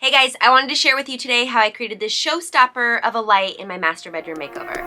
Hey guys, I wanted to share with you today how I created this showstopper of a light in my master bedroom makeover.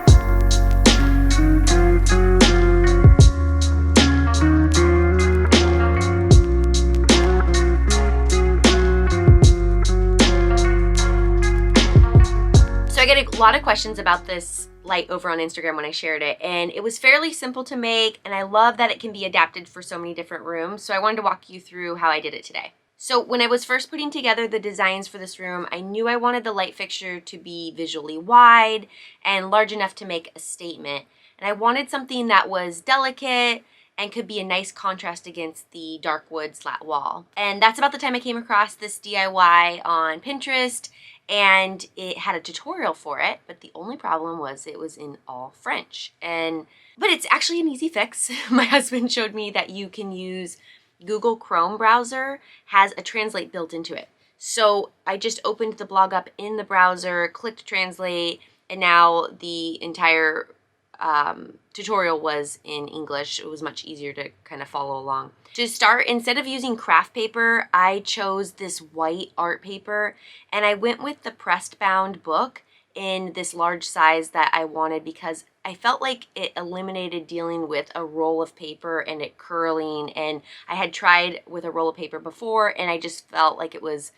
So I get a lot of questions about this light over on Instagram when I shared it, and it was fairly simple to make, and I love that it can be adapted for so many different rooms, so I wanted to walk you through how I did it today. So when I was first putting together the designs for this room, I knew I wanted the light fixture to be visually wide and large enough to make a statement. And I wanted something that was delicate and could be a nice contrast against the dark wood slat wall. And that's about the time I came across this DIY on Pinterest, and it had a tutorial for it, but the only problem was it was in all French. But it's actually an easy fix. My husband showed me that you can use Google Chrome browser has a translate built into it. So I just opened the blog up in the browser, clicked translate, and now the entire tutorial was in English. It was much easier to kind of follow along. To start, instead of using craft paper, I chose this white art paper, and I went with the pressed bound book in this large size that I wanted because I felt like it eliminated dealing with a roll of paper and it curling, and I had tried with a roll of paper before and I just felt like it was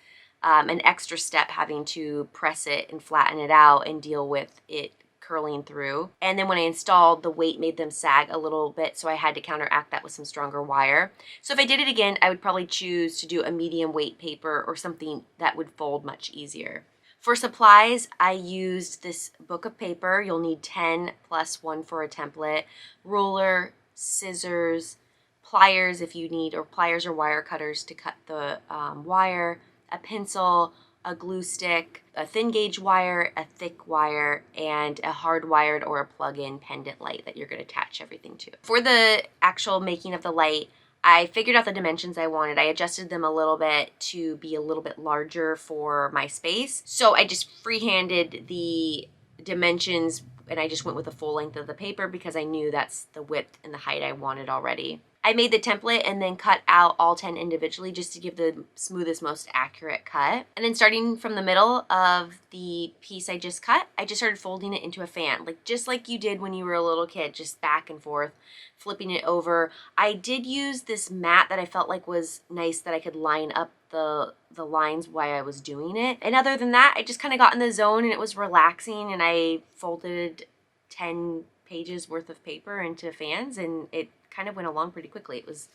an extra step having to press it and flatten it out and deal with it curling through. And then when I installed, the weight made them sag a little bit, so I had to counteract that with some stronger wire. So if I did it again, I would probably choose to do a medium weight paper or something that would fold much easier. For supplies, I used this book of paper. You'll need 10 plus 1 for a template, ruler, scissors, pliers if you need, or pliers or wire cutters to cut the wire, a pencil, a glue stick, a thin gauge wire, a thick wire, and a hard wired or a plug-in pendant light that you're going to attach everything to. For the actual making of the light, I figured out the dimensions I wanted. I adjusted them a little bit to be a little bit larger for my space. So I just freehanded the dimensions and I just went with the full length of the paper because I knew that's the width and the height I wanted already. I made the template and then cut out all 10 individually just to give the smoothest, most accurate cut. And then starting from the middle of the piece I just cut, I just started folding it into a fan, just like you did when you were a little kid, just back and forth, flipping it over. I did use this mat that I felt like was nice that I could line up the lines while I was doing it. And other than that, I just kind of got in the zone and it was relaxing, and I folded 10 pages worth of paper into fans and it kind of went along pretty quickly. It was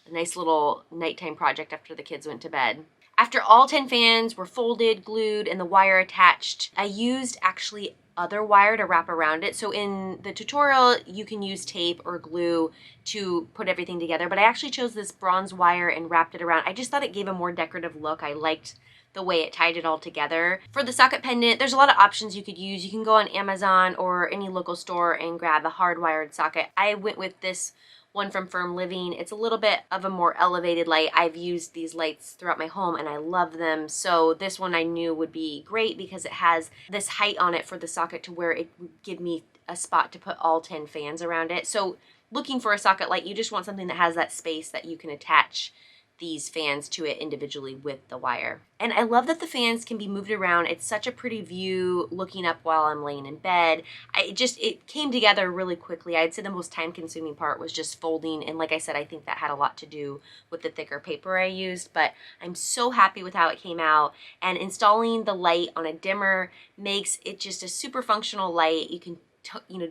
a nice little nighttime project after the kids went to bed. After all 10 fans were folded, glued, and the wire attached, I used actually other wire to wrap around it. So in the tutorial, you can use tape or glue to put everything together, but I actually chose this bronze wire and wrapped it around. I just thought it gave a more decorative look. I liked the way it tied it all together. For the socket pendant, there's a lot of options you could use. You can go on Amazon or any local store and grab a hardwired socket. I went with this one from Firm Living. It's a little bit of a more elevated light. I've used these lights throughout my home and I love them. So this one I knew would be great because it has this height on it for the socket to where it would give me a spot to put all 10 fans around it. So looking for a socket light, you just want something that has that space that you can attach these fans to it individually with the wire. And I love that the fans can be moved around. It's such a pretty view looking up while I'm laying in bed. It came together really quickly. I'd say the most time-consuming part was just folding, and like I said, I think that had a lot to do with the thicker paper I used, but I'm so happy with how it came out. And installing the light on a dimmer makes it just a super functional light. You can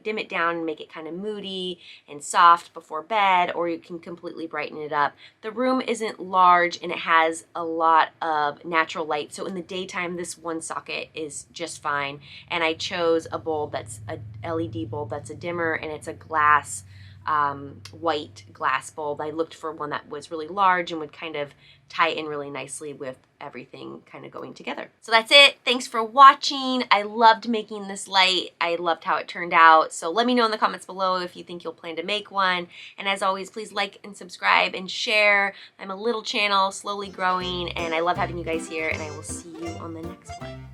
dim it down and make it kind of moody and soft before bed, or you can completely brighten it up. The room isn't large and it has a lot of natural light, so in the daytime this one socket is just fine. And I chose a bulb that's a LED bulb that's a dimmer, and it's a glass white glass bulb. I looked for one that was really large and would kind of tie in really nicely with everything kind of going together. So that's it. Thanks for watching. I loved making this light. I loved how it turned out. So let me know in the comments below if you think you'll plan to make one. And as always, please like and subscribe and share. I'm a little channel, slowly growing, and I love having you guys here, and I will see you on the next one.